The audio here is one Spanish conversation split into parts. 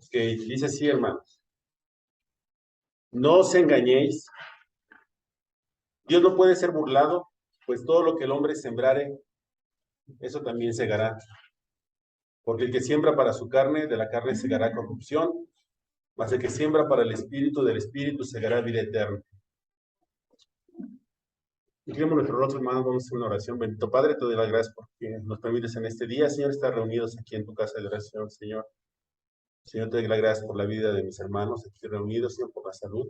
Que dice así, hermanos, no os engañéis, Dios no puede ser burlado, pues todo lo que el hombre sembrare, eso también segará. Porque el que siembra para su carne, de la carne segará corrupción, mas el que siembra para el espíritu, del espíritu segará vida eterna. Inclinemos nuestro rostro, hermanos, vamos a hacer una oración. Bendito Padre, te doy las gracias porque nos permites en este día, Señor, estar reunidos aquí en tu casa de oración, Señor. Señor, te doy las gracias por la vida de mis hermanos aquí reunidos, Señor, por la salud.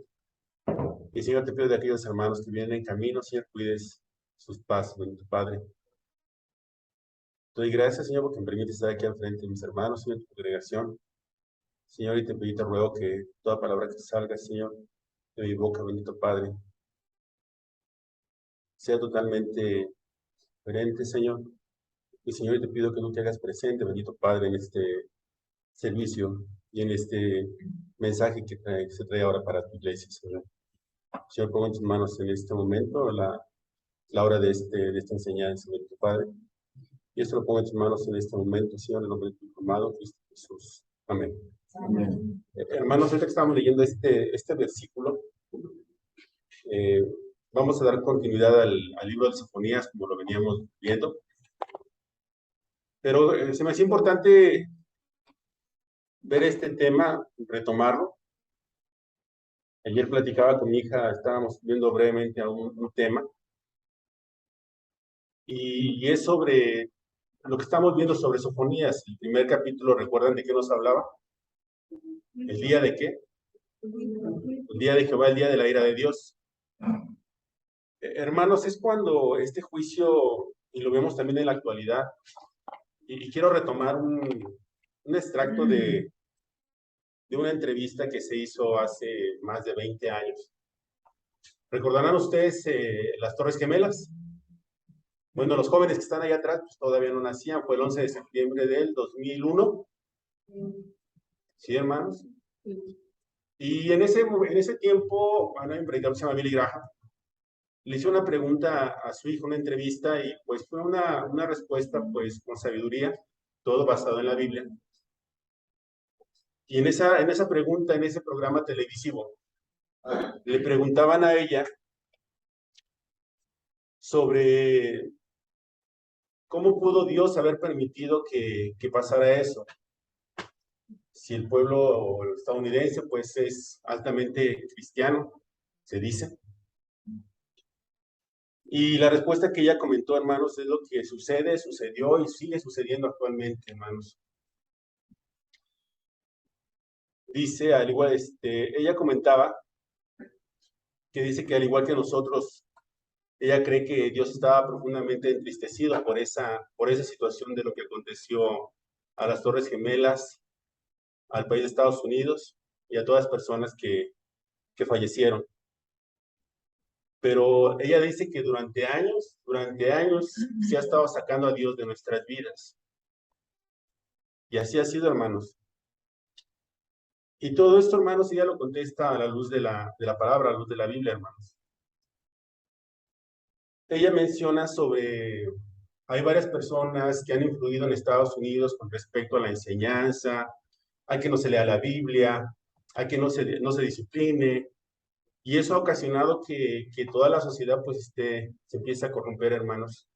Y Señor, te pido de aquellos hermanos que vienen en camino, Señor, cuides sus pasos, bendito Padre. Te doy gracias, Señor, porque me permites estar aquí al frente de mis hermanos, Señor, en tu congregación. Señor, y te pido y te ruego que toda palabra que salga, Señor, de mi boca, bendito Padre, sea totalmente coherente, Señor. Y Señor, y te pido que tú te hagas presente, bendito Padre, en este servicio y en este mensaje que se trae ahora para tu iglesia, Señor. Señor, pongo en tus manos en este momento la hora de esta enseñanza, bendito Padre. Y esto lo pongo en tus manos en este momento, Señor, en el nombre de tu amado Cristo Jesús. Amén. Amén. Hermanos, ahorita que estamos leyendo este versículo, eh, vamos a dar continuidad al libro de Sofonías, como lo veníamos viendo. Pero se me hacía importante ver este tema, retomarlo. Ayer platicaba con mi hija, estábamos viendo brevemente a un tema, y es sobre lo que estamos viendo sobre Sofonías. El primer capítulo, ¿recuerdan de qué nos hablaba? ¿El día de qué? El día de Jehová, el día de la ira de Dios. Hermanos, es cuando este juicio, y lo vemos también en la actualidad, y quiero retomar un extracto de una entrevista que se hizo hace más de 20 años. ¿Recordarán ustedes las Torres Gemelas? Bueno, los jóvenes que están ahí atrás pues, todavía no nacían, fue el 11 de septiembre del 2001. ¿Sí, hermanos? Y en ese tiempo, bueno, un predicador que se llama Billy Graham, le hizo una pregunta a su hijo, una entrevista, y pues fue una respuesta pues con sabiduría, todo basado en la Biblia. Y en esa pregunta, en ese programa televisivo, le preguntaban a ella sobre cómo pudo Dios haber permitido que pasara eso. Si el pueblo estadounidense pues es altamente cristiano, se dice. Y la respuesta que ella comentó, hermanos, es lo que sucede, sucedió y sigue sucediendo actualmente, hermanos. Dice, al igual, ella comentaba que dice que al igual que nosotros, ella cree que Dios estaba profundamente entristecido por esa situación de lo que aconteció a las Torres Gemelas, al país de Estados Unidos y a todas las personas que fallecieron. Pero ella dice que durante años se ha estado sacando a Dios de nuestras vidas. Y así ha sido, hermanos. Y todo esto, hermanos, ella lo contesta a la luz de la palabra, a la luz de la Biblia, hermanos. Ella menciona hay varias personas que han influido en Estados Unidos con respecto a la enseñanza, a que no se lea la Biblia, a que no se discipline, y eso ha ocasionado que toda la sociedad pues se empiece a corromper, hermanos.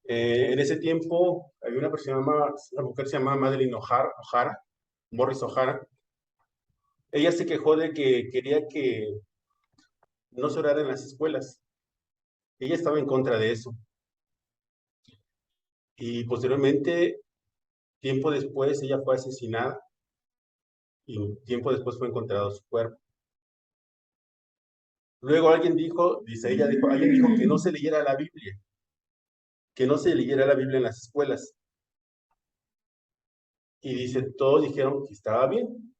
En ese tiempo había una mujer se llamaba Madeline O'Hara, Morris O'Hara. Ella se quejó de que quería que no se orara en las escuelas. Ella estaba en contra de eso. Y posteriormente, tiempo después, ella fue asesinada y tiempo después fue encontrado su cuerpo. Luego alguien dijo, alguien dijo que no se leyera la Biblia, que no se leyera la Biblia en las escuelas. Y dice, todos dijeron que estaba bien.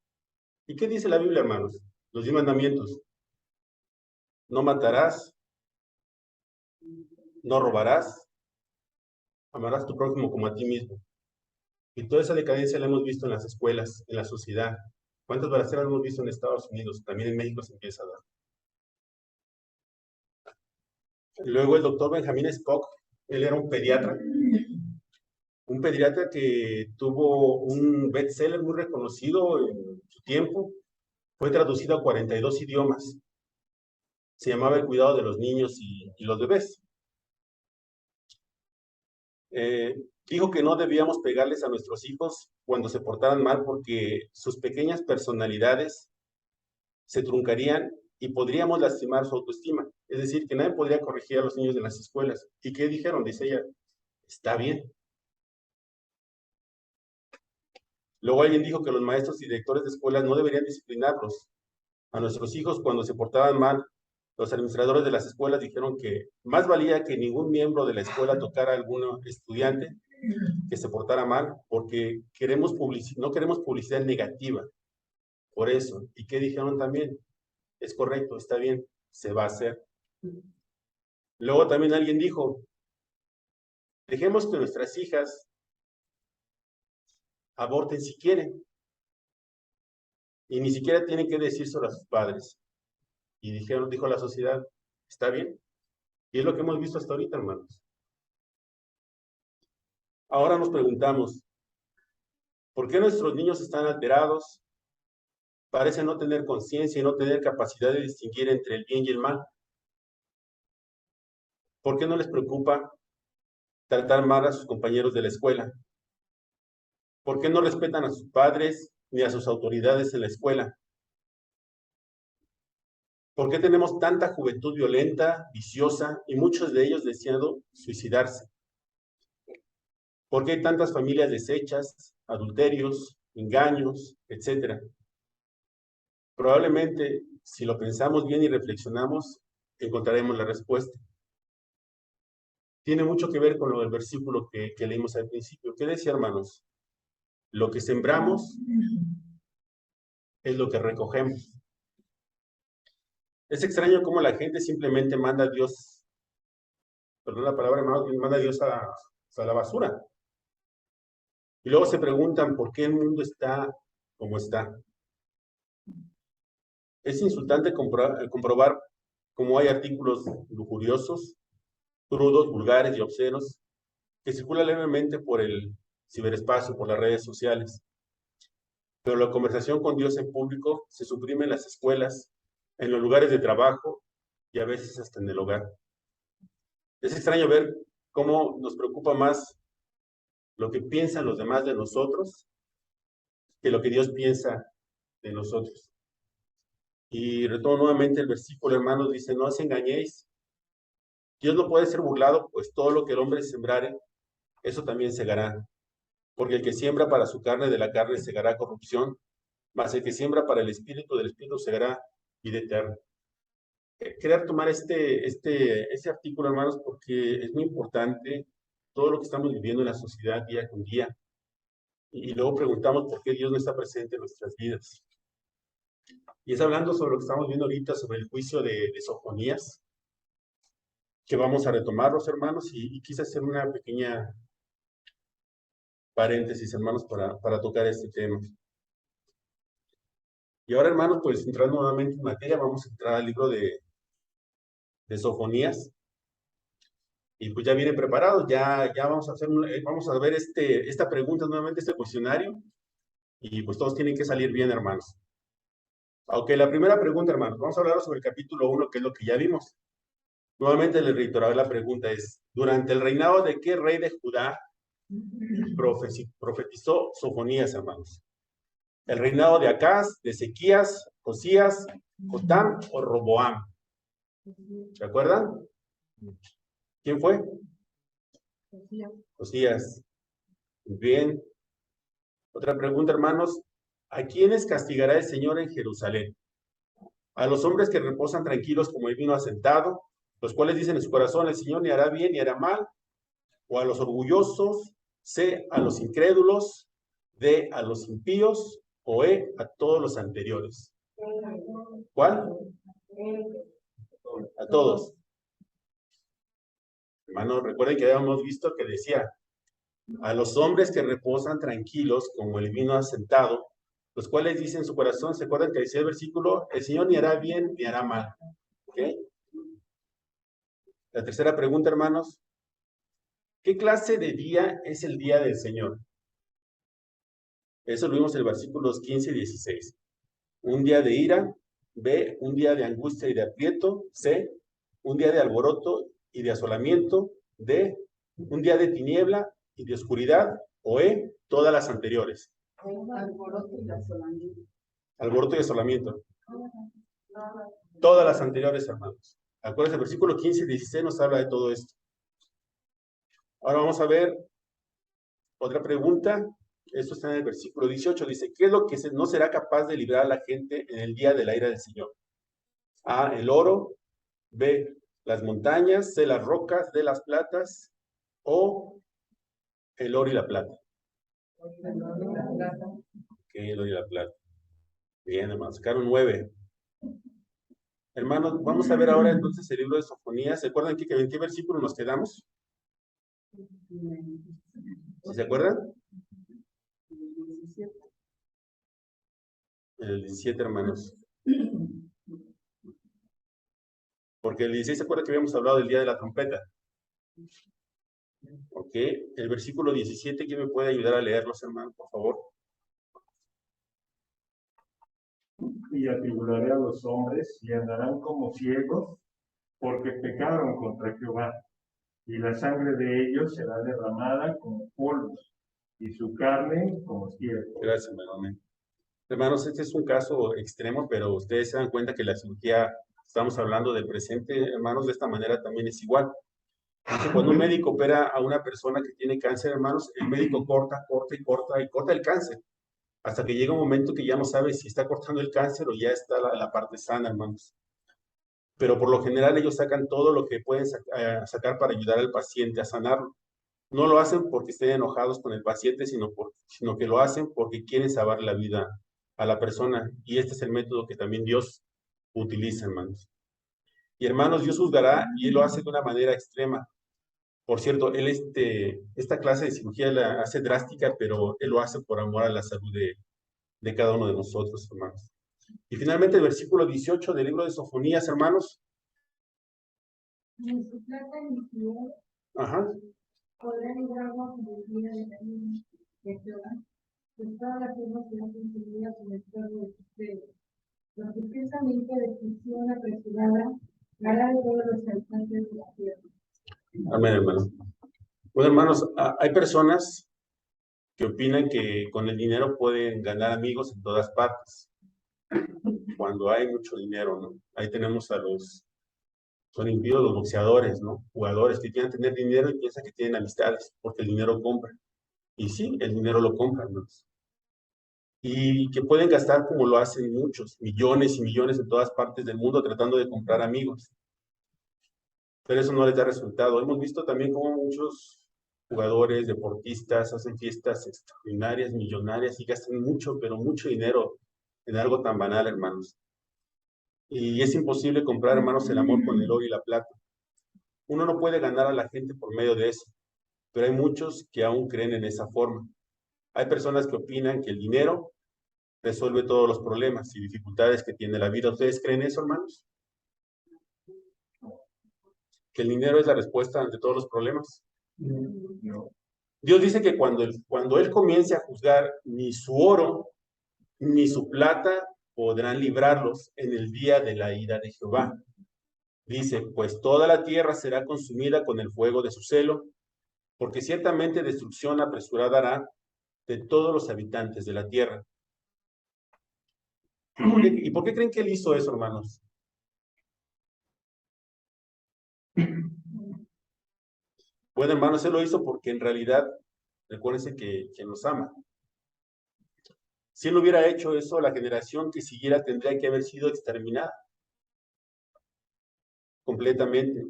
¿Y qué dice la Biblia, hermanos? Los 10 mandamientos. No matarás, no robarás, amarás a tu prójimo como a ti mismo. Y toda esa decadencia la hemos visto en las escuelas, en la sociedad. ¿Cuántas balaceras hemos visto en Estados Unidos? También en México se empieza a dar. Luego el doctor Benjamin Spock, él era un pediatra, un pediatra que tuvo un bestseller muy reconocido en su tiempo, fue traducido a 42 idiomas. Se llamaba El cuidado de los niños y los bebés. Eh, Dijo que no debíamos pegarles a nuestros hijos cuando se portaran mal porque sus pequeñas personalidades se truncarían y podríamos lastimar su autoestima. Es decir, que nadie podría corregir a los niños de las escuelas. ¿Y qué dijeron? Dice ella, está bien. Luego alguien dijo que los maestros y directores de escuelas no deberían disciplinarlos a nuestros hijos cuando se portaban mal. Los administradores de las escuelas dijeron que más valía que ningún miembro de la escuela tocara a algún estudiante que se portara mal, porque no queremos publicidad negativa. Por eso. ¿Y qué dijeron también? Es correcto, está bien, se va a hacer. Luego también alguien dijo, dejemos que nuestras hijas aborten si quieren, y ni siquiera tienen que decírselo a sus padres. Y dijo la sociedad, está bien. Y es lo que hemos visto hasta ahorita, hermanos. Ahora nos preguntamos, ¿por qué nuestros niños están alterados? Parecen no tener conciencia y no tener capacidad de distinguir entre el bien y el mal. ¿Por qué no les preocupa tratar mal a sus compañeros de la escuela? ¿Por qué no respetan a sus padres ni a sus autoridades en la escuela? ¿Por qué tenemos tanta juventud violenta, viciosa y muchos de ellos deseando suicidarse? ¿Por qué hay tantas familias deshechas, adulterios, engaños, etcétera? Probablemente, si lo pensamos bien y reflexionamos, encontraremos la respuesta. Tiene mucho que ver con lo del versículo que leímos al principio. ¿Qué decía, hermanos? Lo que sembramos es lo que recogemos. Es extraño cómo la gente simplemente manda a Dios, perdón la palabra, hermanos, manda a Dios a la basura. Y luego se preguntan por qué el mundo está como está. Es insultante comprobar cómo hay artículos lujuriosos, crudos, vulgares y obscenos que circulan levemente por el ciberespacio, por las redes sociales. Pero la conversación con Dios en público se suprime en las escuelas, en los lugares de trabajo y a veces hasta en el hogar. Es extraño ver cómo nos preocupa más lo que piensan los demás de nosotros que lo que Dios piensa de nosotros. Y retomo nuevamente el versículo, hermanos, dice, no os engañéis. Dios no puede ser burlado, pues todo lo que el hombre sembrare, eso también segará. Porque el que siembra para su carne, de la carne segará corrupción, mas el que siembra para el espíritu, del espíritu segará vida eterna. Quería tomar este artículo, hermanos, porque es muy importante todo lo que estamos viviendo en la sociedad día con día. Y luego preguntamos por qué Dios no está presente en nuestras vidas. Y es hablando sobre lo que estamos viendo ahorita, sobre el juicio de Sofonías, que vamos a retomar, los hermanos, y quise hacer una pequeña paréntesis, hermanos, para tocar este tema. Y ahora, hermanos, pues entrando nuevamente en materia, vamos a entrar al libro de Sofonías. Y pues ya vienen preparados, ya vamos a hacer, vamos a ver esta pregunta nuevamente, este cuestionario, y pues todos tienen que salir bien, hermanos. Aunque la primera pregunta, hermanos, vamos a hablar sobre el capítulo 1, que es lo que ya vimos. Nuevamente les reiteraré la pregunta es, ¿durante el reinado de qué rey de Judá profetizó Sofonías, hermanos? ¿El reinado de Acaz, de Ezequías, Josías, Jotam o Roboam? ¿Se acuerdan? ¿Quién fue? Josías. Muy bien. Otra pregunta, hermanos. ¿A quiénes castigará el Señor en Jerusalén? ¿A los hombres que reposan tranquilos como el vino asentado, los cuales dicen en su corazón, el Señor ni hará bien ni hará mal? ¿O a los orgullosos, C, a los incrédulos, D, a los impíos, o E, a todos los anteriores? ¿Cuál? A todos. Hermanos, recuerden que habíamos visto que decía, a los hombres que reposan tranquilos como el vino asentado, los cuales dicen en su corazón, ¿se acuerdan que decía el versículo? El Señor ni hará bien ni hará mal. ¿Ok? La tercera pregunta, hermanos. ¿Qué clase de día es el día del Señor? Eso lo vimos en versículos 15 y 16. Un día de ira, B, un día de angustia y de aprieto, C, un día de alboroto y de asolamiento, D, un día de tiniebla y de oscuridad, o E, todas las anteriores. Alboroto y asolamiento. Alboroto y asolamiento. Todas las anteriores, hermanos. Acuérdense, el versículo 15 y 16 nos habla de todo esto. Ahora vamos a ver otra pregunta. Esto está en el versículo 18. Dice, ¿qué es lo que no será capaz de librar a la gente en el día de la ira del Señor? A, el oro. B, las montañas. C, las rocas. D, las platas. O el oro y la plata. Ok, el oro y la plata. Bien, hermanos, sacaron 9. Hermanos, vamos a ver ahora entonces el libro de Sofonías. ¿Se acuerdan en qué versículo nos quedamos? ¿Sí se acuerdan? El 17, hermanos. Porque el 16 se acuerda que habíamos hablado del día de la trompeta. Ok, el versículo 17, ¿quién me puede ayudar a leerlos, hermano, por favor? Y atribularé a los hombres y andarán como ciegos, porque pecaron contra Jehová, y la sangre de ellos será derramada como polvo, y su carne como estiércol. Gracias, hermano. Hermanos, este es un caso extremo, pero ustedes se dan cuenta que la cirugía, estamos hablando del presente, hermanos, de esta manera también es igual. Dice, cuando un médico opera a una persona que tiene cáncer, hermanos, el médico corta, corta y corta y corta el cáncer, hasta que llega un momento que ya no sabe si está cortando el cáncer o ya está la parte sana, hermanos. Pero por lo general ellos sacan todo lo que pueden sacar para ayudar al paciente a sanarlo. No lo hacen porque estén enojados con el paciente, sino que lo hacen porque quieren salvar la vida a la persona. Y este es el método que también Dios utiliza, hermanos. Y hermanos, Dios juzgará y Él lo hace de una manera extrema. Por cierto, Él esta clase de cirugía la hace drástica, pero Él lo hace por amor a la salud de cada uno de nosotros, hermanos. Y finalmente el versículo 18 del libro de Sofonías, hermanos. Ni su plata ni su oro Ajá. podrán librarnos del día de la ira de Jehová, pues todas las cosas serán consumidas con el fuego de sus dedos. Porque precisamente destrucción apresurada hará de todos los habitantes de la tierra. Amén, hermano. Bueno, hermanos, hay personas que opinan que con el dinero pueden ganar amigos en todas partes, cuando hay mucho dinero, ¿no? Ahí tenemos son impíos los boxeadores, ¿no? Jugadores que quieren tener dinero y piensan que tienen amistades, porque el dinero compra. Y sí, el dinero lo compra, ¿no? Y que pueden gastar como lo hacen muchos, millones y millones en todas partes del mundo tratando de comprar amigos. Pero eso no les da resultado. Hemos visto también cómo muchos jugadores, deportistas, hacen fiestas extraordinarias, millonarias y gastan mucho, pero mucho dinero en algo tan banal, hermanos. Y es imposible comprar, hermanos, el amor con el oro y la plata. Uno no puede ganar a la gente por medio de eso, pero hay muchos que aún creen en esa forma. Hay personas que opinan que el dinero resuelve todos los problemas y dificultades que tiene la vida. ¿Ustedes creen eso, hermanos? ¿Que el dinero es la respuesta ante todos los problemas? No. Dios dice que cuando Él comience a juzgar, ni su oro ni su plata podrán librarlos en el día de la ira de Jehová. Dice, pues toda la tierra será consumida con el fuego de su celo, porque ciertamente destrucción apresurada hará de todos los habitantes de la tierra. ¿Y por qué creen que Él hizo eso, hermanos? Bueno, hermanos, Él lo hizo porque en realidad, recuérdense que nos ama. Si Él hubiera hecho eso, la generación que siguiera tendría que haber sido exterminada completamente.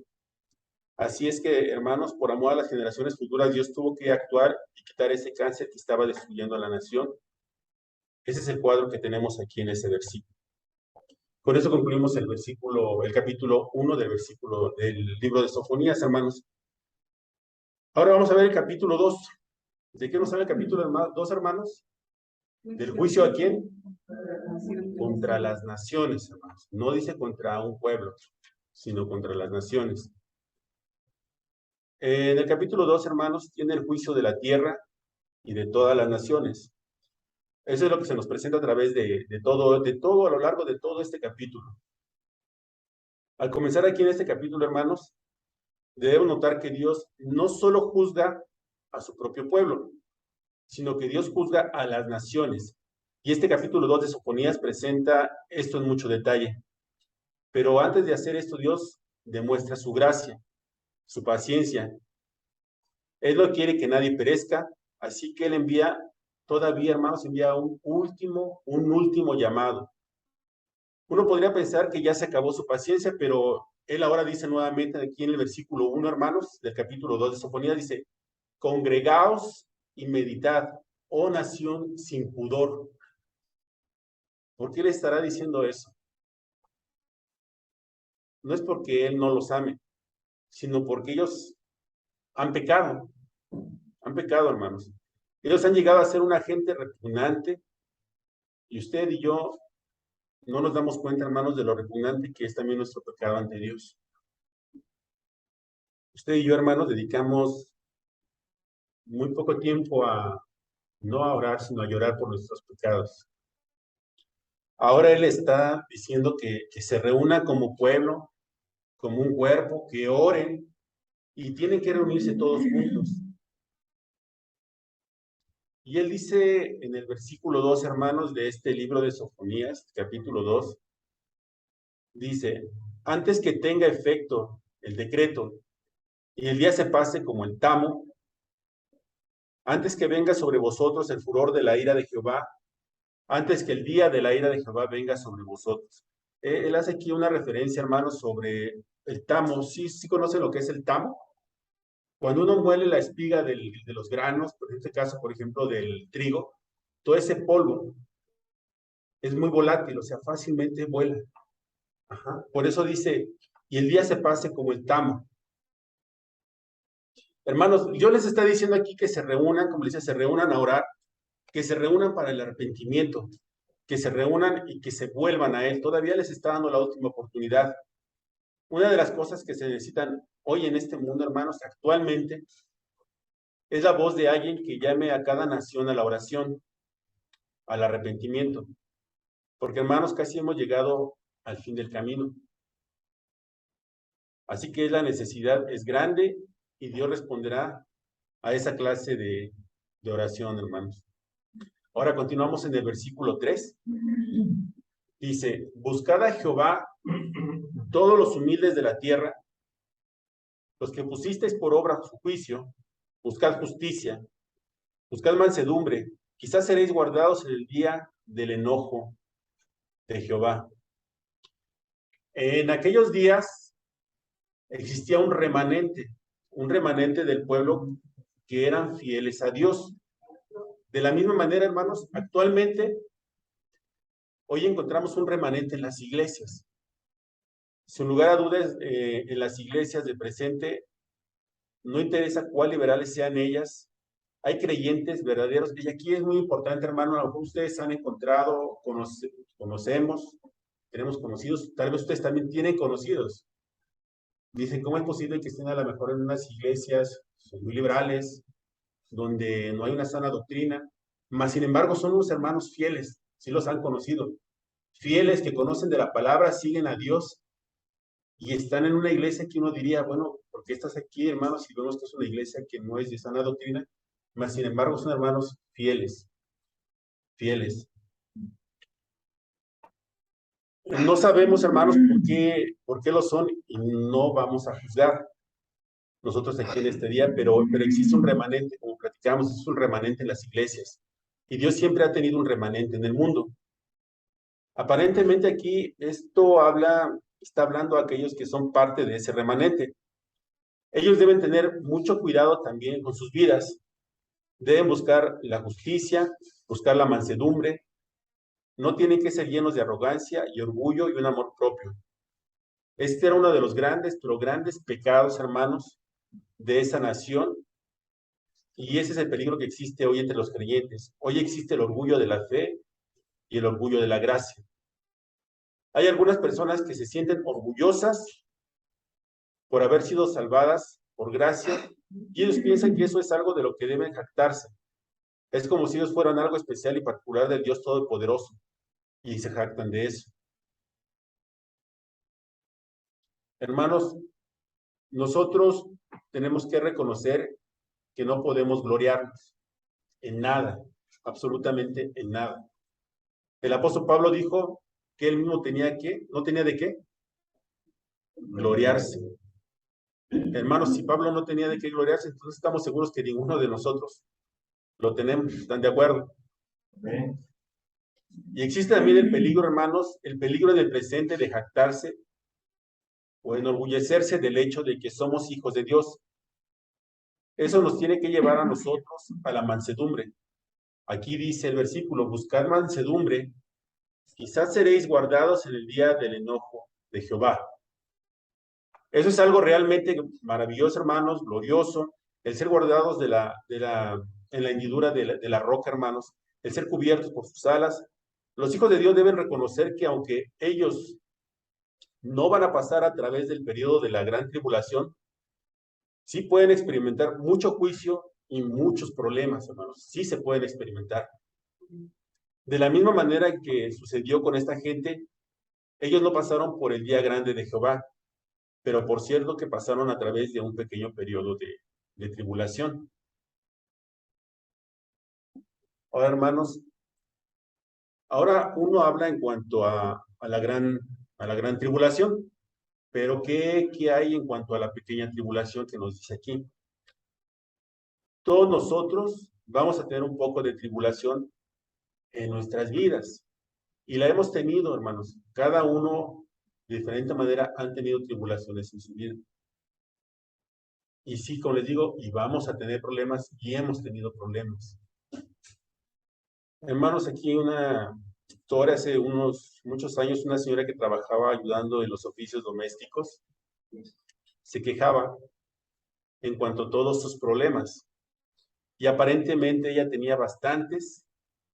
Así es que, hermanos, por amor a las generaciones futuras, Dios tuvo que actuar y quitar ese cáncer que estaba destruyendo a la nación. Ese es el cuadro que tenemos aquí en ese versículo. Con eso concluimos el capítulo 1 del libro de Sofonías, hermanos. Ahora vamos a ver el capítulo 2. ¿De qué nos habla el capítulo 2, hermanos? ¿Del juicio a quién? Contra las naciones, hermanos. No dice contra un pueblo, sino contra las naciones. En el capítulo 2, hermanos, tiene el juicio de la tierra y de todas las naciones. Eso es lo que se nos presenta a través de todo a lo largo de todo este capítulo. Al comenzar aquí en este capítulo, hermanos, debemos notar que Dios no solo juzga a su propio pueblo, sino que Dios juzga a las naciones. Y este capítulo 2 de Sofonías presenta esto en mucho detalle. Pero antes de hacer esto, Dios demuestra su gracia, su paciencia. Él no quiere que nadie perezca, así que Él envía, todavía, hermanos, envía un último llamado. Uno podría pensar que ya se acabó su paciencia, pero Él ahora dice nuevamente aquí en el versículo 1, hermanos, del capítulo 2 de Sofonías, dice, congregaos y meditad, oh nación sin pudor. ¿Por qué le estará diciendo eso? No es porque Él no los ame, sino porque ellos han pecado, hermanos. Ellos han llegado a ser una gente repugnante y usted y yo no nos damos cuenta, hermanos, de lo repugnante que es también nuestro pecado ante Dios. Usted y yo, hermanos, dedicamos muy poco tiempo no a orar, sino a llorar por nuestros pecados. Ahora Él está diciendo que se reúna como pueblo, como un cuerpo, que oren y tienen que reunirse todos juntos. Y Él dice en el versículo 2, hermanos, de este libro de Sofonías, capítulo 2, dice, antes que tenga efecto el decreto y el día se pase como el tamo, antes que venga sobre vosotros el furor de la ira de Jehová, antes que el día de la ira de Jehová venga sobre vosotros. Él hace aquí una referencia, hermanos, sobre el tamo. ¿Sí conocen lo que es el tamo? Cuando uno muele la espiga de los granos, en este caso, por ejemplo, del trigo, todo ese polvo es muy volátil, o sea, fácilmente vuela. Ajá. Por eso dice, y el día se pase como el tamo. Hermanos, yo les está diciendo aquí que se reúnan, como dice, se reúnan a orar, que se reúnan para el arrepentimiento, que se reúnan y que se vuelvan a Él. Todavía les está dando la última oportunidad. Una de las cosas que se necesitan hoy en este mundo, hermanos, actualmente, es la voz de alguien que llame a cada nación a la oración, al arrepentimiento. Porque, hermanos, casi hemos llegado al fin del camino. Así que la necesidad es grande y Dios responderá a esa clase de oración, hermanos. Ahora continuamos en el versículo 3. Dice, buscad a Jehová todos los humildes de la tierra, los que pusisteis por obra su juicio, buscad justicia, buscad mansedumbre, quizás seréis guardados en el día del enojo de Jehová. En aquellos días existía un remanente del pueblo que eran fieles a Dios. De la misma manera, hermanos, actualmente, hoy encontramos un remanente en las iglesias. Sin lugar a dudas, en las iglesias del presente, no interesa cuál liberales sean ellas, hay creyentes verdaderos, y aquí es muy importante, hermano, a lo mejor ustedes han encontrado, conocemos, tenemos conocidos, tal vez ustedes también tienen conocidos. Dicen, ¿cómo es posible que estén a lo mejor en unas iglesias muy liberales, donde no hay una sana doctrina? Mas, sin embargo, son unos hermanos fieles, sí los han conocido, fieles que conocen de la palabra, siguen a Dios, y están en una iglesia que uno diría, bueno, ¿por qué estás aquí, hermanos? Si vemos que es una iglesia que no es de sana doctrina, mas sin embargo son hermanos fieles, fieles. No sabemos, hermanos, por qué lo son y no vamos a juzgar nosotros aquí en este día, pero existe un remanente, como platicamos, es un remanente en las iglesias. Y Dios siempre ha tenido un remanente en el mundo. Aparentemente aquí está hablando a aquellos que son parte de ese remanente. Ellos deben tener mucho cuidado también con sus vidas. Deben buscar la justicia, buscar la mansedumbre. No tienen que ser llenos de arrogancia y orgullo y un amor propio. Este era uno de los grandes, pero grandes pecados, hermanos, de esa nación. Y ese es el peligro que existe hoy entre los creyentes. Hoy existe el orgullo de la fe y el orgullo de la gracia. Hay algunas personas que se sienten orgullosas por haber sido salvadas por gracia, y ellos piensan que eso es algo de lo que deben jactarse. Es como si ellos fueran algo especial y particular del Dios Todopoderoso, y se jactan de eso. Hermanos, nosotros tenemos que reconocer que no podemos gloriarnos en nada, absolutamente en nada. El apóstol Pablo dijo que él mismo no tenía de qué gloriarse. Hermanos, si Pablo no tenía de qué gloriarse, entonces estamos seguros que ninguno de nosotros lo tenemos. ¿Están de acuerdo? Amén. Y existe también el peligro, hermanos, el peligro del presente de jactarse o enorgullecerse del hecho de que somos hijos de Dios. Eso nos tiene que llevar a nosotros a la mansedumbre. Aquí dice el versículo, buscad mansedumbre, quizás seréis guardados en el día del enojo de Jehová. Eso es algo realmente maravilloso, hermanos, glorioso, el ser guardados en la hendidura de la roca, hermanos, el ser cubiertos por sus alas. Los hijos de Dios deben reconocer que aunque ellos no van a pasar a través del periodo de la gran tribulación, sí pueden experimentar mucho juicio y muchos problemas, hermanos. Sí se pueden experimentar. De la misma manera que sucedió con esta gente, ellos no pasaron por el día grande de Jehová, pero por cierto que pasaron a través de un pequeño periodo de tribulación. Ahora, hermanos, ahora uno habla en cuanto a la gran tribulación, pero ¿qué hay en cuanto a la pequeña tribulación que nos dice aquí? Todos nosotros vamos a tener un poco de tribulación en nuestras vidas, y la hemos tenido, hermanos. Cada uno, de diferente manera, han tenido tribulaciones en su vida. Y sí, como les digo, y vamos a tener problemas, y hemos tenido problemas. Hermanos, aquí una historia, hace muchos años, una señora que trabajaba ayudando en los oficios domésticos, se quejaba en cuanto a todos sus problemas. Y aparentemente ella tenía bastantes,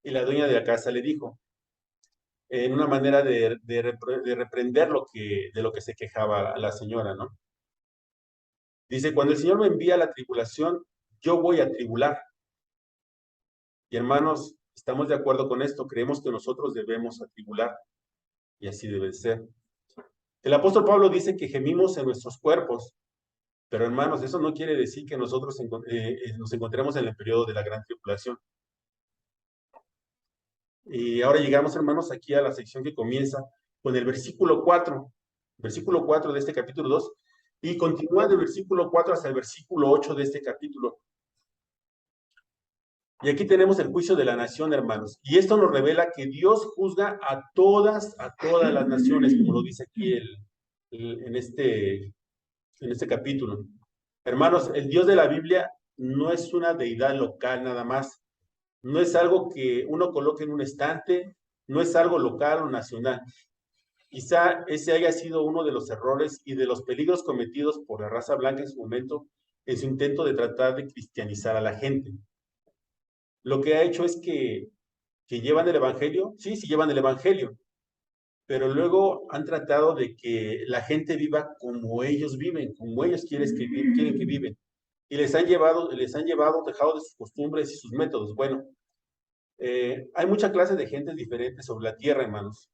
y la dueña de la casa le dijo, en una manera de reprender de lo que se quejaba la señora, ¿no? Dice, cuando el Señor me envía la tribulación, yo voy a tribular. Y hermanos, estamos de acuerdo con esto, creemos que nosotros debemos atribular, y así debe ser. El apóstol Pablo dice que gemimos en nuestros cuerpos, pero hermanos, eso no quiere decir que nosotros nos encontremos en el periodo de la gran tribulación. Y ahora llegamos, hermanos, aquí a la sección que comienza con el versículo 4 de este capítulo 2, y continúa del versículo 4 hasta el versículo 8 de este capítulo. Y aquí tenemos el juicio de la nación, hermanos. Y esto nos revela que Dios juzga a todas las naciones, como lo dice aquí en este capítulo. Hermanos, el Dios de la Biblia no es una deidad local nada más. No es algo que uno coloque en un estante, no es algo local o nacional. Quizá ese haya sido uno de los errores y de los peligros cometidos por la raza blanca en su momento, en su intento de tratar de cristianizar a la gente. Lo que ha hecho es que llevan el evangelio, sí llevan el evangelio, pero luego han tratado de que la gente viva como ellos viven, como ellos quieren que viven. Y les han llevado, dejado de sus costumbres y sus métodos. Bueno, hay mucha clase de gente diferente sobre la tierra, hermanos.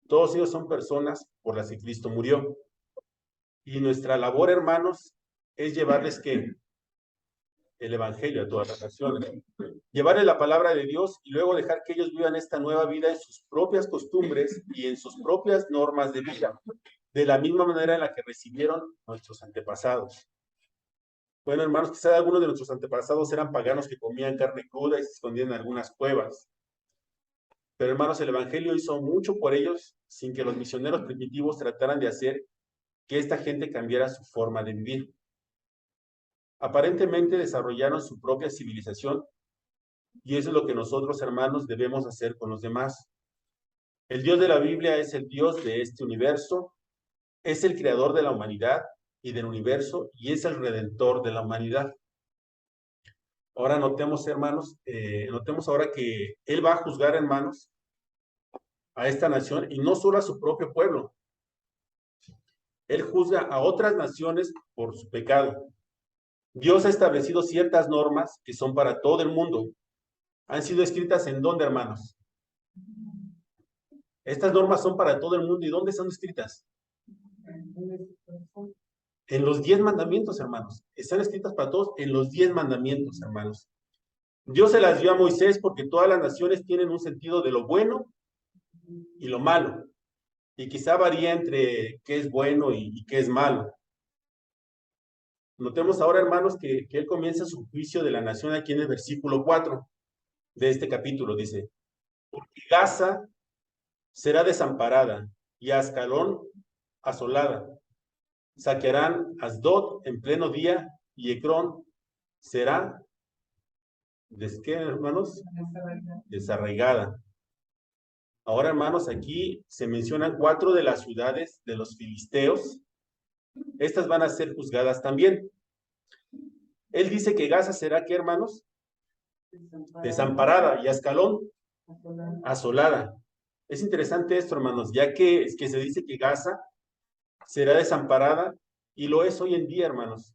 Todos ellos son personas por las que Cristo murió. Y nuestra labor, hermanos, es llevarles que el evangelio a todas las naciones. Llevarles la palabra de Dios y luego dejar que ellos vivan esta nueva vida en sus propias costumbres y en sus propias normas de vida, de la misma manera en la que recibieron nuestros antepasados. Bueno, hermanos, quizás algunos de nuestros antepasados eran paganos que comían carne cruda y se escondían en algunas cuevas. Pero, hermanos, el evangelio hizo mucho por ellos sin que los misioneros primitivos trataran de hacer que esta gente cambiara su forma de vivir. Aparentemente desarrollaron su propia civilización, y eso es lo que nosotros, hermanos, debemos hacer con los demás. El Dios de la Biblia es el Dios de este universo, es el creador de la humanidad y del universo, y es el redentor de la humanidad. Ahora notemos, hermanos, notemos ahora que Él va a juzgar, hermanos, a esta nación, y no solo a su propio pueblo. Él juzga a otras naciones por su pecado. Dios ha establecido ciertas normas que son para todo el mundo. ¿Han sido escritas en dónde, hermanos? Estas normas son para todo el mundo. ¿Y dónde son escritas? En los 10 mandamientos, hermanos. Están escritas para todos en los 10 mandamientos, hermanos. Dios se las dio a Moisés porque todas las naciones tienen un sentido de lo bueno y lo malo. Y quizá varía entre qué es bueno y qué es malo. Notemos ahora, hermanos, que él comienza su juicio de la nación aquí en el versículo 4 de este capítulo. Dice, porque Gaza será desamparada y Ascalón asolada. Saquearán Asdod en pleno día y Ecrón será, ¿qué, hermanos? Desarraigada. Ahora, hermanos, aquí se mencionan 4 de las ciudades de los filisteos. Estas van a ser juzgadas también. Él dice que Gaza será, ¿qué, hermanos? Desamparada y Ascalón asolada. Es interesante esto, hermanos, ya que se dice que Gaza será desamparada y lo es hoy en día, hermanos.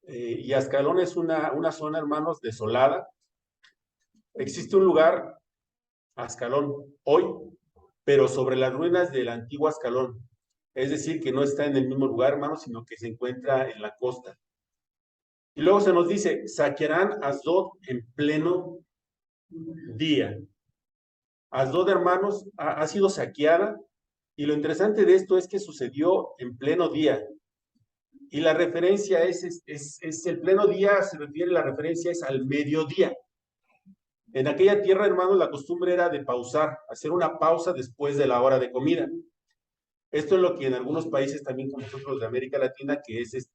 Y Ascalón es una zona, hermanos, desolada. Existe un lugar, Ascalón, hoy, pero sobre las ruinas del antiguo Ascalón. Es decir, que no está en el mismo lugar, hermanos, sino que se encuentra en la costa. Y luego se nos dice, saquearán Asdod en pleno día. Asdod, hermanos, ha sido saqueada, y lo interesante de esto es que sucedió en pleno día. Y la referencia es el pleno día, se refiere, la referencia es al mediodía. En aquella tierra, hermanos, la costumbre era de pausar, hacer una pausa después de la hora de comida. Esto es lo que en algunos países también, como nosotros de América Latina, que es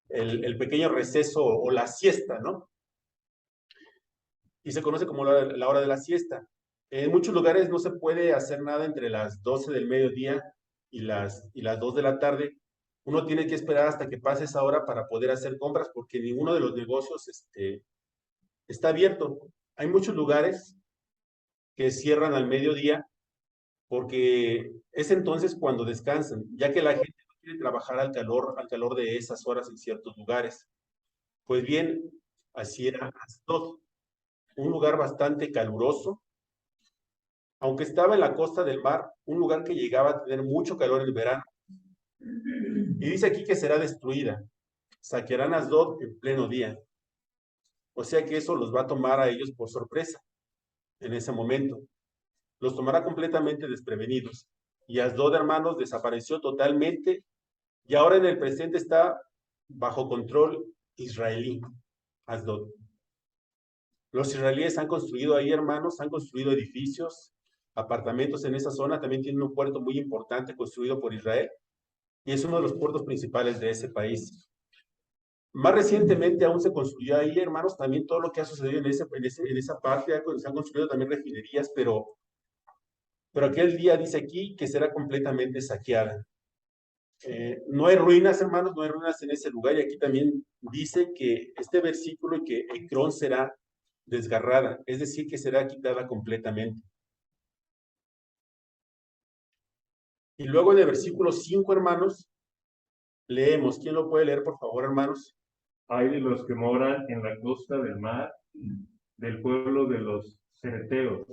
el pequeño receso o la siesta, ¿no? Y se conoce como la hora de la siesta. En muchos lugares no se puede hacer nada entre las 12 del mediodía y las 2 de la tarde. Uno tiene que esperar hasta que pase esa hora para poder hacer compras porque ninguno de los negocios está abierto. Hay muchos lugares que cierran al mediodía porque es entonces cuando descansan, ya que la gente no quiere trabajar al calor de esas horas en ciertos lugares. Pues bien, así era Asdod, un lugar bastante caluroso, aunque estaba en la costa del mar, un lugar que llegaba a tener mucho calor en el verano. Y dice aquí que será destruida. Saquearán Asdod en pleno día. O sea que eso los va a tomar a ellos por sorpresa en ese momento. Los tomará completamente desprevenidos. Y Asdod, hermanos, desapareció totalmente y ahora en el presente está bajo control israelí. Asdod. Los israelíes han construido ahí, hermanos, han construido edificios, apartamentos en esa zona. También tienen un puerto muy importante construido por Israel y es uno de los puertos principales de ese país. Más recientemente aún se construyó ahí, hermanos, también todo lo que ha sucedido en esa parte, se han construido también refinerías, pero aquel día dice aquí que será completamente saqueada. No hay ruinas, hermanos, no hay ruinas en ese lugar, y aquí también dice que este versículo y que Ecrón será desgarrada, es decir, que será quitada completamente. Y luego en el versículo 5, hermanos, leemos. ¿Quién lo puede leer, por favor, hermanos? Hay de los que moran en la costa del mar, del pueblo de los cereteos.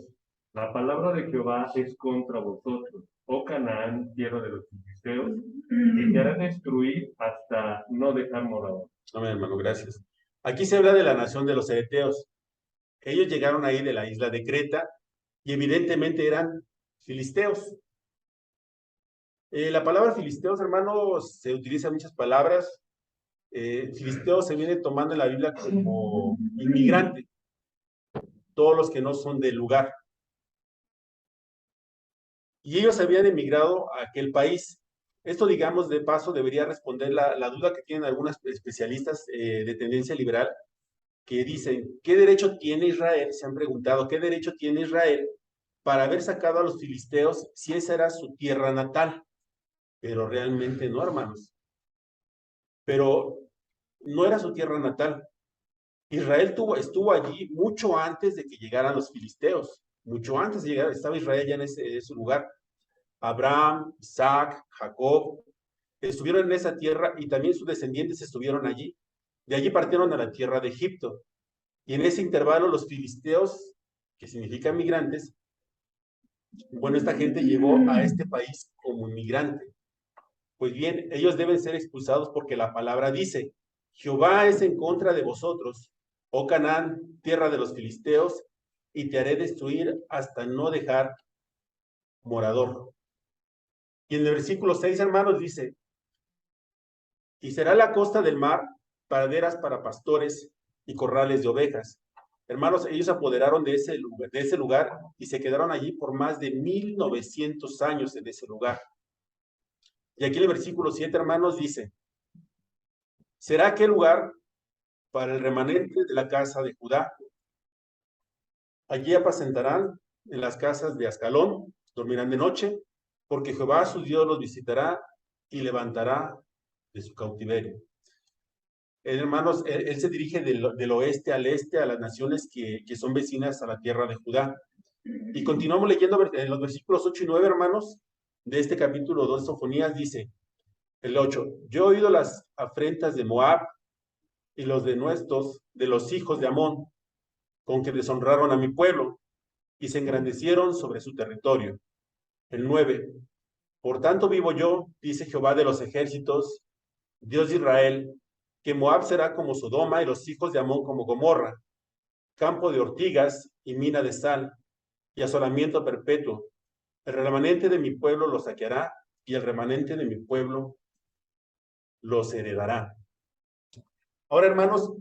La palabra de Jehová es contra vosotros, oh Canaán, tierra de los filisteos, y te hará destruir hasta no dejar morada. Amén, hermano, gracias. Aquí se habla de la nación de los cereteos. Ellos llegaron ahí de la isla de Creta y evidentemente eran filisteos. La palabra filisteos, hermanos, se utiliza en muchas palabras. Filisteo se viene tomando en la Biblia como inmigrante, todos los que no son del lugar. Y ellos habían emigrado a aquel país. Esto, digamos, de paso, debería responder la duda que tienen algunas especialistas de tendencia liberal, que dicen, ¿qué derecho tiene Israel? Se han preguntado, ¿qué derecho tiene Israel para haber sacado a los filisteos si esa era su tierra natal? Pero realmente no, hermanos. Pero no era su tierra natal. Israel estuvo allí mucho antes de que llegaran los filisteos. Mucho antes de llegar, estaba Israel ya en ese lugar. Abraham, Isaac, Jacob, estuvieron en esa tierra y también sus descendientes estuvieron allí. De allí partieron a la tierra de Egipto. Y en ese intervalo los filisteos, que significan migrantes, bueno, esta gente llegó a este país como inmigrante. Pues bien, ellos deben ser expulsados porque la palabra dice, Jehová es en contra de vosotros, oh Canaán, tierra de los filisteos, y te haré destruir hasta no dejar morador. Y en el versículo 6, hermanos, dice, y será la costa del mar praderas para pastores y corrales de ovejas. Hermanos, ellos se apoderaron de ese lugar y se quedaron allí por más de 1900 años en ese lugar. Y aquí en el versículo 7, hermanos, dice, será aquel lugar para el remanente de la casa de Judá. Allí apacentarán en las casas de Ascalón, dormirán de noche, porque Jehová su Dios los visitará y levantará de su cautiverio. Hermanos, él se dirige del oeste al este a las naciones que son vecinas a la tierra de Judá. Y continuamos leyendo en los versículos 8 y 9, hermanos, de este capítulo 2 de Sofonías, dice el 8, yo he oído las afrentas de Moab y los denuestos de los hijos de Amón, con que deshonraron a mi pueblo y se engrandecieron sobre su territorio. El 9, por tanto vivo yo, dice Jehová de los ejércitos, Dios de Israel, que Moab será como Sodoma y los hijos de Amón como Gomorra, campo de ortigas y mina de sal, y asolamiento perpetuo. El remanente de mi pueblo los saqueará, y el remanente de mi pueblo los heredará. Ahora, hermanos,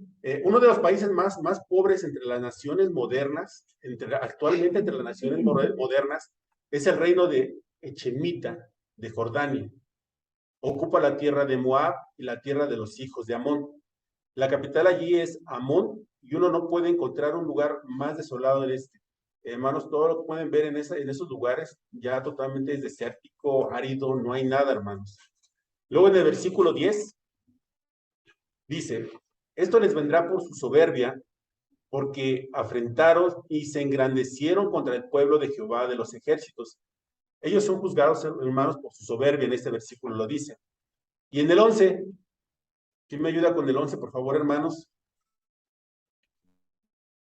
uno de los países más pobres entre las naciones modernas, actualmente entre las naciones modernas, es el reino de Echemita, de Jordania. Ocupa la tierra de Moab y la tierra de los hijos de Amón. La capital allí es Amón y uno no puede encontrar un lugar más desolado del este. Hermanos, todo lo que pueden ver en esos lugares ya totalmente es desértico, árido, no hay nada, hermanos. Luego en el versículo 10 dice, esto les vendrá por su soberbia, porque afrentaron y se engrandecieron contra el pueblo de Jehová de los ejércitos. Ellos son juzgados, hermanos, por su soberbia, en este versículo lo dice. Y en el 11, ¿quién me ayuda con el 11, por favor, hermanos?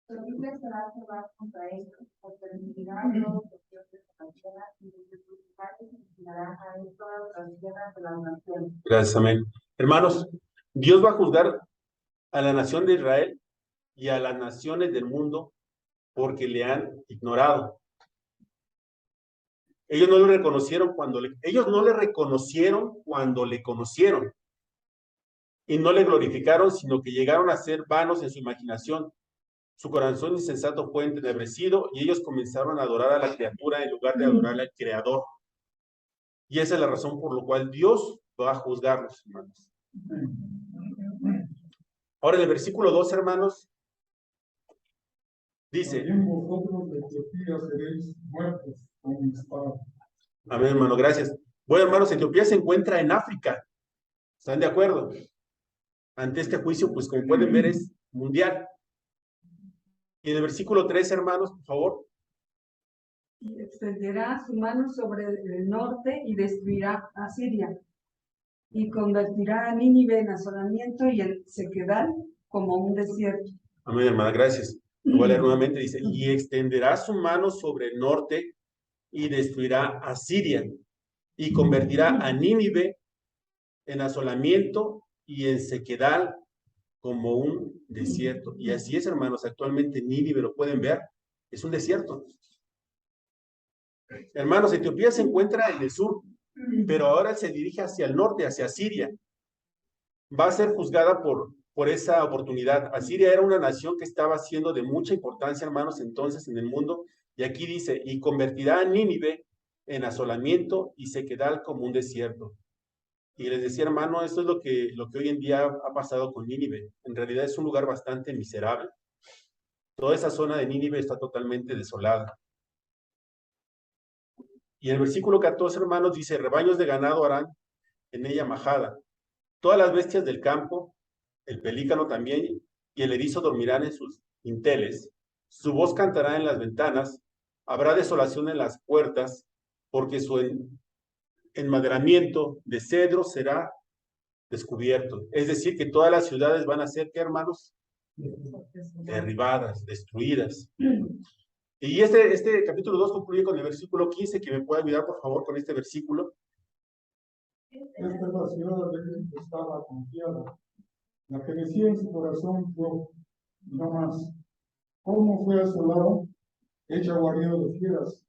Terrible será Jehová contra ellos, porque permitirá a todos los dioses de la tierra y desde sus lugares enseñará a él todas las tierras de las naciones. Gracias, amén. Hermanos, Dios va a juzgar a la nación de Israel y a las naciones del mundo porque le han ignorado. Ellos no le reconocieron ellos no le reconocieron cuando le conocieron y no le glorificaron, sino que llegaron a ser vanos en su imaginación. Su corazón insensato fue entenebrecido y ellos comenzaron a adorar a la criatura en lugar de adorar al Creador. Y esa es la razón por la cual Dios va a juzgarlos, hermanos. Ahora en el versículo 2, hermanos, dice, también vosotros de Etiopía seréis muertos con mi espada. Amén, hermano, gracias. Bueno, hermanos, Etiopía se encuentra en África. ¿Están de acuerdo? Ante este juicio, pues como pueden ver, es mundial. Y en el versículo 3, hermanos, por favor. Y extenderá su mano sobre el norte y destruirá a Siria. Y convertirá a Nínive en asolamiento y en sequedal como un desierto. Amén, hermana, gracias. Lo voy a leer nuevamente, dice, y extenderá su mano sobre el norte y destruirá a Siria y convertirá a Nínive en asolamiento y en sequedal como un desierto. Y así es, hermanos, actualmente Nínive, lo pueden ver, es un desierto. Hermanos, Etiopía se encuentra en el sur, pero ahora se dirige hacia el norte, hacia Siria. Va a ser juzgada por esa oportunidad. Asiria era una nación que estaba siendo de mucha importancia, hermanos, entonces en el mundo. Y aquí dice, y convertirá a Nínive en asolamiento y sequedal como un desierto. Y les decía, hermano, esto es lo que hoy en día ha pasado con Nínive. En realidad es un lugar bastante miserable. Toda esa zona de Nínive está totalmente desolada. Y en el versículo 14, hermanos, dice, rebaños de ganado harán en ella majada. Todas las bestias del campo, el pelícano también, y el erizo dormirán en sus dinteles. Su voz cantará en las ventanas, habrá desolación en las puertas, porque su enmaderamiento de cedro será descubierto. Es decir, que todas las ciudades van a ser, ¿qué, hermanos? Derribadas, destruidas. Y este capítulo 2 concluye con el versículo 15, que me puede ayudar, por favor, con este versículo. Esta es la ciudad de que estaba confiada, la que decía en su corazón, yo, no más. ¿Cómo fue asolado? Hecha guarida de fieras.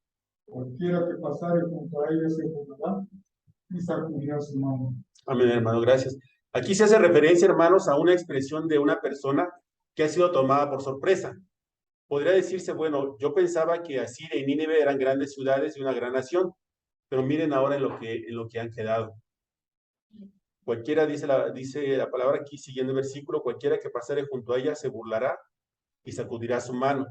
Cualquiera que pasare junto a ella se burlará y sacudirá su mano. Amén, hermano, gracias. Aquí se hace referencia, hermanos, a una expresión de una persona que ha sido tomada por sorpresa. Podría decirse, bueno, yo pensaba que Asiria y Nínive eran grandes ciudades y una gran nación, pero miren ahora en lo que han quedado. Cualquiera, dice la palabra aquí, siguiendo el versículo, cualquiera que pasare junto a ella se burlará y sacudirá su mano.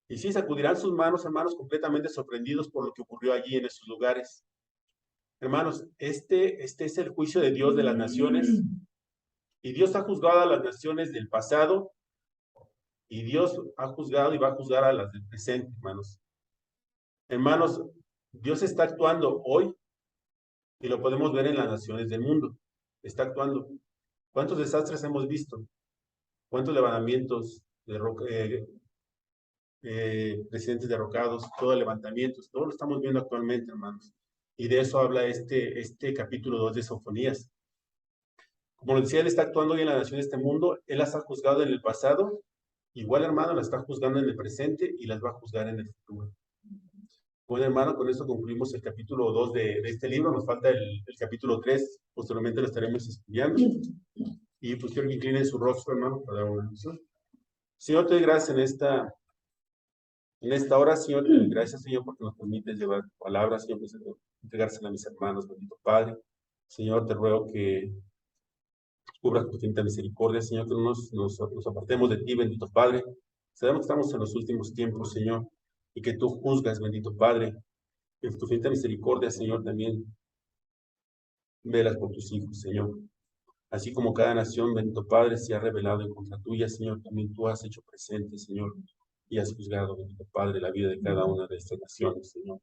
Y sí, sacudirán sus manos, hermanos, completamente sorprendidos por lo que ocurrió allí en esos lugares. Hermanos, este es el juicio de Dios de las naciones. Y Dios ha juzgado a las naciones del pasado. Y Dios ha juzgado y va a juzgar a las del presente, hermanos. Hermanos, Dios está actuando hoy. Y lo podemos ver en las naciones del mundo. Está actuando. ¿Cuántos desastres hemos visto? ¿Cuántos levantamientos de presidentes derrocados? Todos levantamientos. Todo lo estamos viendo actualmente, hermanos. Y de eso habla este capítulo 2 de Sofonías. Como lo decía, Él está actuando hoy en la nación de este mundo. Él las ha juzgado en el pasado. Igual, hermano, las está juzgando en el presente y las va a juzgar en el futuro. Bueno, hermano, con esto concluimos el capítulo 2 de este libro. Nos falta el capítulo 3. Posteriormente lo estaremos estudiando. Y pues quiero que inclinen su rostro, hermano, para dar una bendición. Señor, te doy gracias en esta hora, Señor. Te doy gracias, Señor, porque nos permites llevar tu palabra, Señor, pues, entregársela a mis hermanos, bendito Padre. Señor, te ruego que cubras con tu infinita misericordia, Señor, que no nos apartemos de ti, bendito Padre. Sabemos que estamos en los últimos tiempos, Señor, y que tú juzgas, bendito Padre. Que tu infinita misericordia, Señor, también velas por tus hijos, Señor. Así como cada nación, bendito Padre, se ha revelado en contra tuya, Señor, también tú has hecho presente, Señor, y has juzgado, bendito Padre, la vida de cada una de estas naciones, Señor.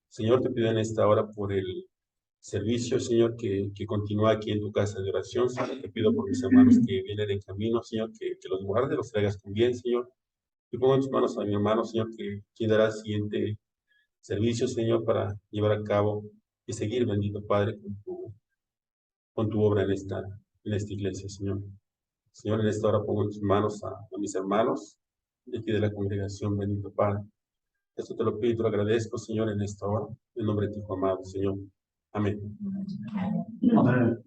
Señor, te pido en esta hora por el servicio, Señor, que continúa aquí en tu casa de oración, Señor. Te pido por mis hermanos que vienen en camino, Señor, que los guardes, los traigas con bien, Señor. Y pongo en tus manos a mi hermano, Señor, quien dará el siguiente servicio, Señor, para llevar a cabo y seguir, bendito Padre, con tu obra en esta iglesia, Señor. Señor, en esta hora pongo en tus manos a mis hermanos de aquí de la congregación, bendito Padre. Esto te lo pido y te lo agradezco, Señor, en esta hora, en nombre de tu Hijo amado, Señor. Amén. Amén.